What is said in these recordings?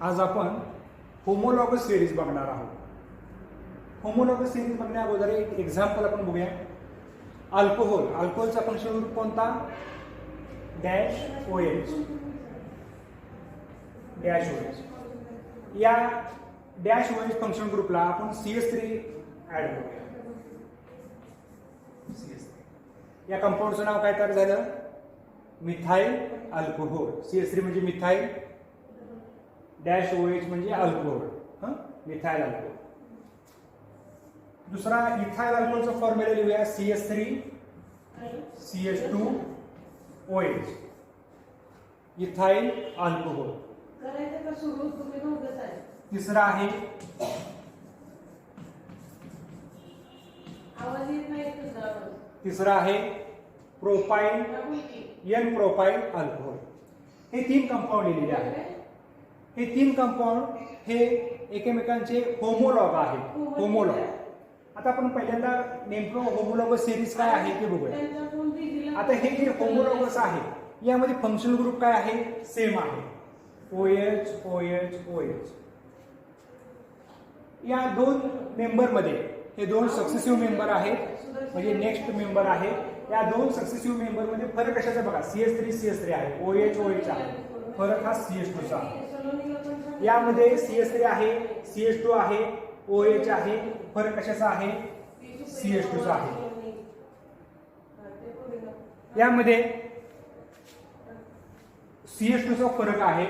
आज आपण homologous series बघणार आहोत. होमोलॉगस सिरीज बघण्या अगोदर एक एक्झाम्पल आपण बघूया. अल्कोहोलचा फंक्शन ग्रुप कोणता? Dash O H. या डॅश ओ एच फंक्शन ग्रुपला आपण CS3 ऍड करूया. या कंपाऊंडचं नाव काय तयार झालं? Methyl alcohol. CS3 म्हणजे मिथाइल, डॅश OH म्हणजे अल्कोहोल, मिथाइल अल्कोहोल. दुसरा इथाइल अल्कोहोलचा फॉर्म्युला लिहूया. CS3 CH2 OH, ethyl alcohol. तिसरा आहे प्रोपाइल N प्रोपाइल अल्कोहोल. हे तीन कंपाऊंड लिहिलेले आहेत. हे तीन कंपाऊंड हे एकमेकांचे होमोलॉग आहेत. होमोलॉग. आता आपण पहिल्यांदा नेमकं होमोलॉगस सिरीज काय आहे ते बघूया. आता हे जे होमोलॉगस आहे यामध्ये फंक्शनल ग्रुप काय आहे? सेम आहे. OH OH OH. या दोन मेंबर मध्ये हे दोन सक्सेसिव्ह मेंबर आहेत, म्हणजे नेक्स्ट मेंबर आहे. या दोन सक्सेसिव्ह मेंबर मध्ये फरक कशाचा बघा. CS3 आहे, OH OH आहे. फरक हा CH2 चा आहे. यामध्ये CS3 आहे, CH2 आहे, OH आहे. फरक कशाचा आहे? CH2 चा आहे. यामध्ये CH2 चा फरक आहे.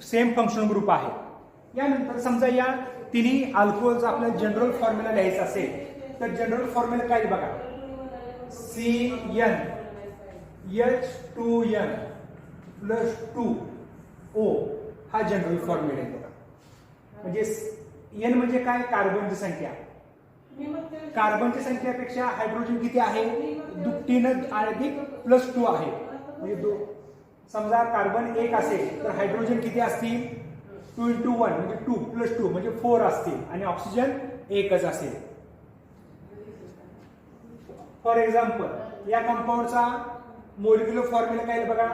सेम फंक्शन ग्रुप आहे. यानंतर समजा या तिन्ही अल्कोहोलचा आपल्याला जनरल फॉर्म्युला लिहायचा असेल तर जनरल फॉर्म्युला काय बघा. CnH2n + 2O हा जनरल फॉर्म्युला आहे बघा. म्हणजे N म्हणजे काय? कार्बनची संख्या. कार्बनची संख्यापेक्षा हायड्रोजन किती आहे? दुपटीनं अधिक +2 आहे. म्हणजे समजा कार्बन 1 असेल तर हायड्रोजन किती असतील? 2 × 1 म्हणजे 2 + 2 म्हणजे 4 असतील आणि ऑक्सिजन एकच असेल. फॉर एक्झाम्पल या कंपाऊंडचा मोलिक्युलर फॉर्म्युला काय बघा.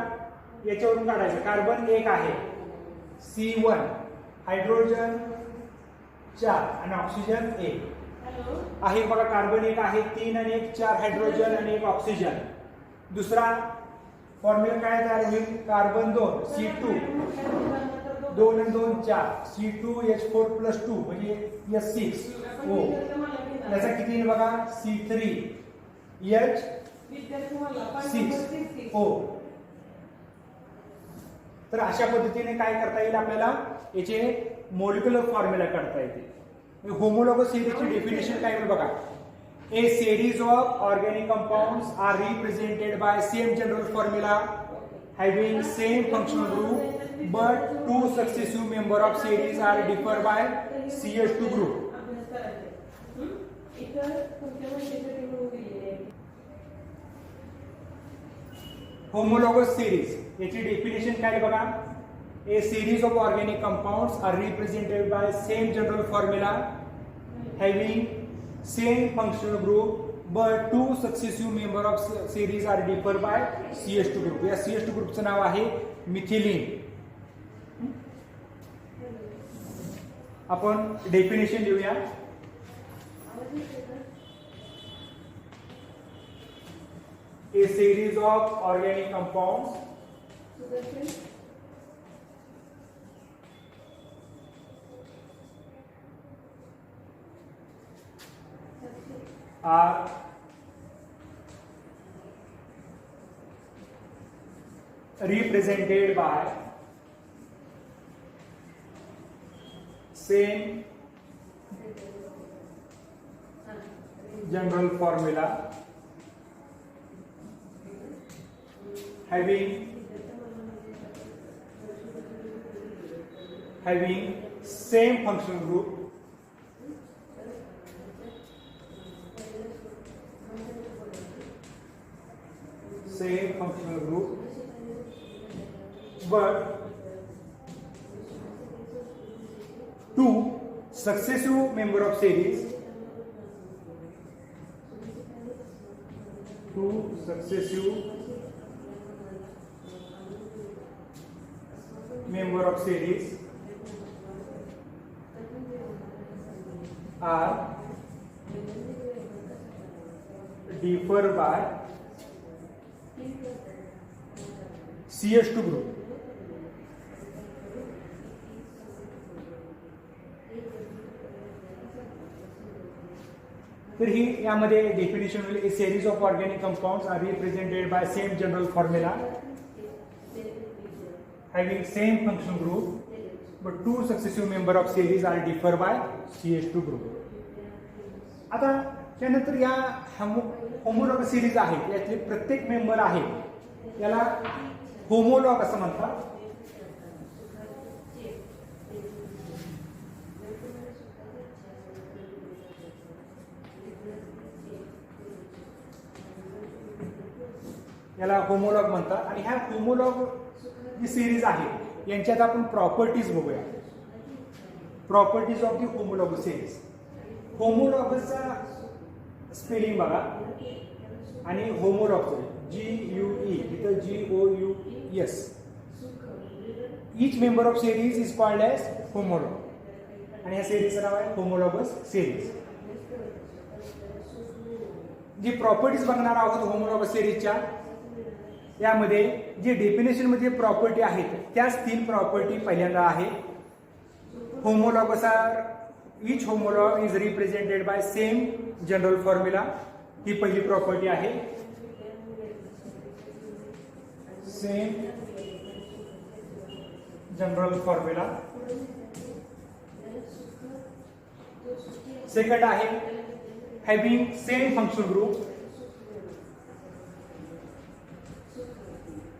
याच्यावरून काढायचं. कार्बन 1 आहे, C1, हायड्रोजन 4 आणि ऑक्सिजन 1 आहे बघा. कार्बन 1 आहे, 3 आणि 1 4 हायड्रोजन आणि 1 ऑक्सिजन. दुसरा फॉर्म्युला काय तयार होईल? कार्बन 2 C2, 2 आणि 2 4 C2H4 + 2 म्हणजे S6O. याचा किती येईल बघा. C3H6O. तर अशा पद्धतीने काय करता येईल आपल्याला? याचे मोलिक्युलर फॉर्म्युला काढता येते. होमोलॉगस सिरीजची डेफिनेशन काय होईल बघा. A series of organic compounds are represented by same general formula having same functional group but two successive member of series are differ by CH2 group. Homologous series याची definition काय बघा. A series of organic compounds are represented by same general formula having same functional group but two successive member of series are differ by CH2 group. या CH2 ग्रुपचं नाव आहे methylene. आपण definition लिहूया. A series of organic compounds are represented by same general formula having same functional group but two successive member of series two successive member of series are differ by CH2 group. तर ही यामध्ये definition होईल, a series of organic compounds are represented by same general formula having same function group but two successive member of series are differ by CH2 group. आता त्यानंतर या homologue series आहेत यातले प्रत्येक member आहे याला होमोलॉग असं म्हणतात. याला होमोलॉग म्हणतात. आणि ह्या होमोलॉग जी सिरीज आहे यांच्यात आपण प्रॉपर्टीज बघूया. Properties of the homolog series. होमोलॉगचा स्पेलिंग बघा आणि होमोलॉगचं GUE इथं GOUS. Each member of series is called as homolog आणि ह्या सिरीजचं नाव आहे होमोलॉगस सिरीज. जी प्रॉपर्टीज बघणार आहोत होमोलॉगस सिरीजच्या यामध्ये जे डेफिनेशन मध्ये प्रॉपर्टी आहेत त्याच 3 प्रॉपर्टी पहिल्यांदा आहे. Homologous are each homolog is represented by same general formula. ही पहिली प्रॉपर्टी आहे. Same general formula. सेकंड आहे having same function group.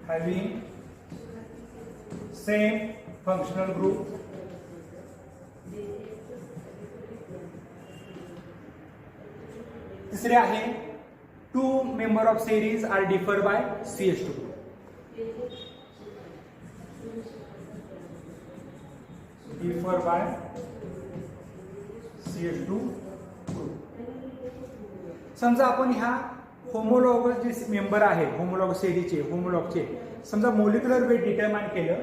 having same functional group. तिसरे आहे two member of series are differ by CH2 group. differ by CH2 group. समजा आपण ह्या homologous जे मेंबर आहे होमोलॉग सिरीजचे होमोलॉगचे समजा मोलिक्युलर वेट डिटरमाइन केलं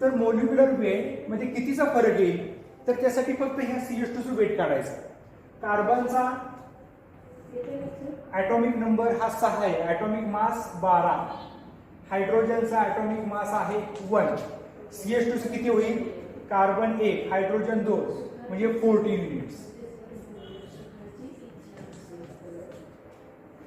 तर मोलिक्युलर वेट मध्ये कितीचा फरक येईल तर त्यासाठी फक्त ह्या CH2चं वेट काढायचं. कार्बनचा ॲटॉमिक नंबर हा 6 आहे, ॲटॉमिक मास 12. हायड्रोजनचा ॲटॉमिक मास आहे 1. CH2चं किती होईल कार्बन 1 हायड्रोजन 2 म्हणजे 14 units.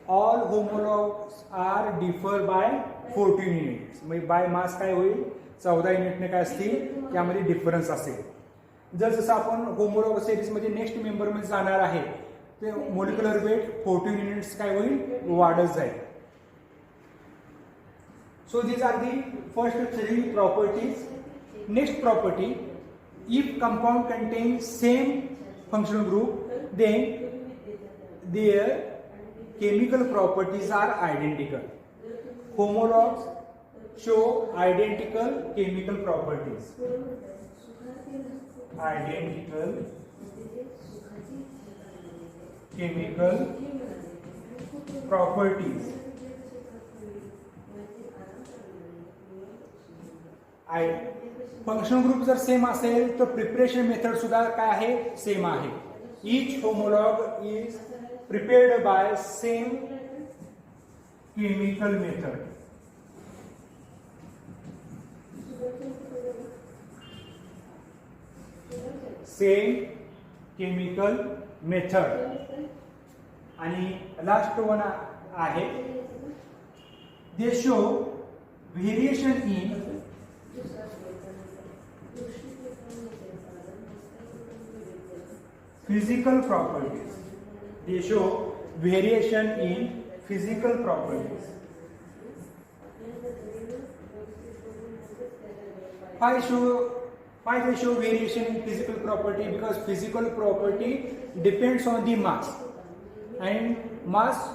All homologues are differ by 14 units. म्हणजे बाय मास काय होईल 14 युनिटने काय असतील त्यामध्ये डिफरन्स असेल. जर जसं आपण होमोलॉग सिरीज मध्ये नेक्स्ट मेंबर मध्ये जाणार आहे ते मोलिक्युलर वेट 14 युनिट्स काय होईल वाढत जाईल. So these are the first 3 properties. Next property if compound contain same functional group then there chemical properties are identical. Homologs show identical chemical properties. Identical chemical properties. Functional group जर same असेल तर preparation method सुद्धा काय आहे same आहे. Each homolog is prepared by same chemical method. Same chemical method. आणि last one आहे they show variation in physical properties. They show variation in physical properties. Why they show variation in physical property? Because physical property depends on the mass. And mass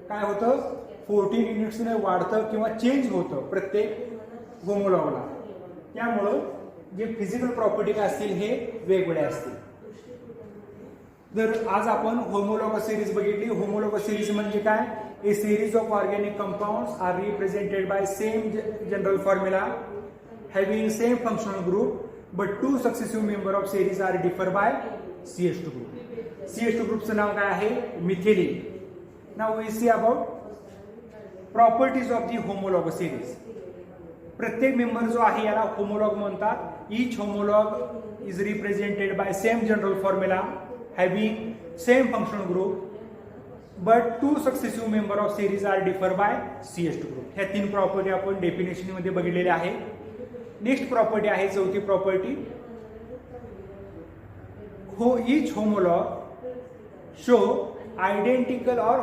काय होतं 14 युनिट्सने वाढतं किंवा change होतं प्रत्येक होमोलॉगला. त्यामुळं जे फिजिकल प्रॉपर्टी काय असतील हे वेगवेगळे असतील. तर आज आपण होमोलॉगस सिरीज बघितली. होमोलॉगस सिरीज म्हणजे काय a series of organic compounds are represented by same general formula having same functional group but 2 successive member of series are differ by CH2 group. CH2 ग्रुपचं नाव काय आहे methylene. Now we see about properties of the homologous series. प्रत्येक member जो आहे याला homolog म्हणतात. Each homolog is represented by same general formula having same functional group but two successive member of series are differ by CH2 group. ह्या 3 property आपण definition मध्ये बघितलेल्या आहे. नेक्स्ट प्रॉपर्टी आहे चौथी property, each homolog show identical or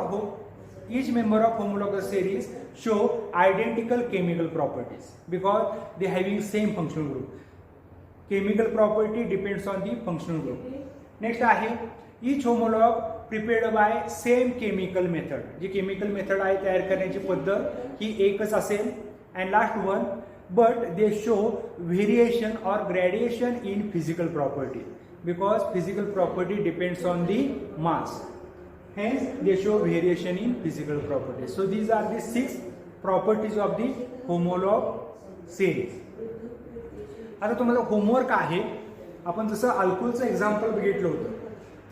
each member of homologous series show identical chemical properties because they having same functional group. Chemical property depends on the functional group. Next आहे each homolog prepared by same chemical method. जी chemical method आहे तयार करण्याची पद्धत ही एकच असेल. and last one, but they show variation or gradation in physical property because physical property depends on the mass, hence they show variation in physical properties. So these are the 6 properties of the homolog series. आता तुम्हाला homework आहे. आपण जसं अल्कोहोलचं example बघितलं होतं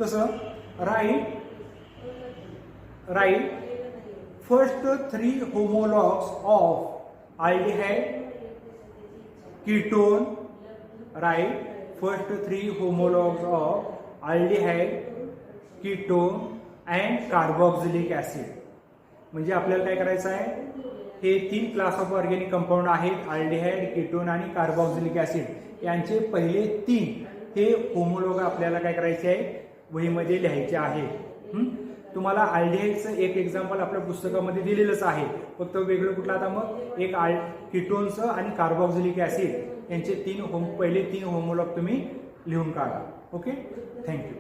तसं right first 3 homologs of aldehyde, ketone, right? First 3 homologs of aldehyde, ketone and carboxylic acid. म्हणजे आपल्याला काय करायचं आहे, हे 3 क्लास ऑफ ऑर्गॅनिक कंपाऊंड आहेत, अल्डिहाइड, केटोन आणि कार्बोक्सिलिक ऍसिड. यांचे पहिले 3 हे होमोलॉग आपल्याला काय करायचे आहे, वहीमध्ये लिहायचे आहे. तुम्हाला अल्डिहाइडचं एक एक्झाम्पल आपल्या पुस्तकामध्ये दिलेलंच आहे, फक्त वेगळं कुठलं आता मग एक केटोनचं आणि कार्बोक्सिलिक ऍसिड यांचे पहिले 3 होमोलॉग तुम्ही लिहून काढा. Okay, thank you.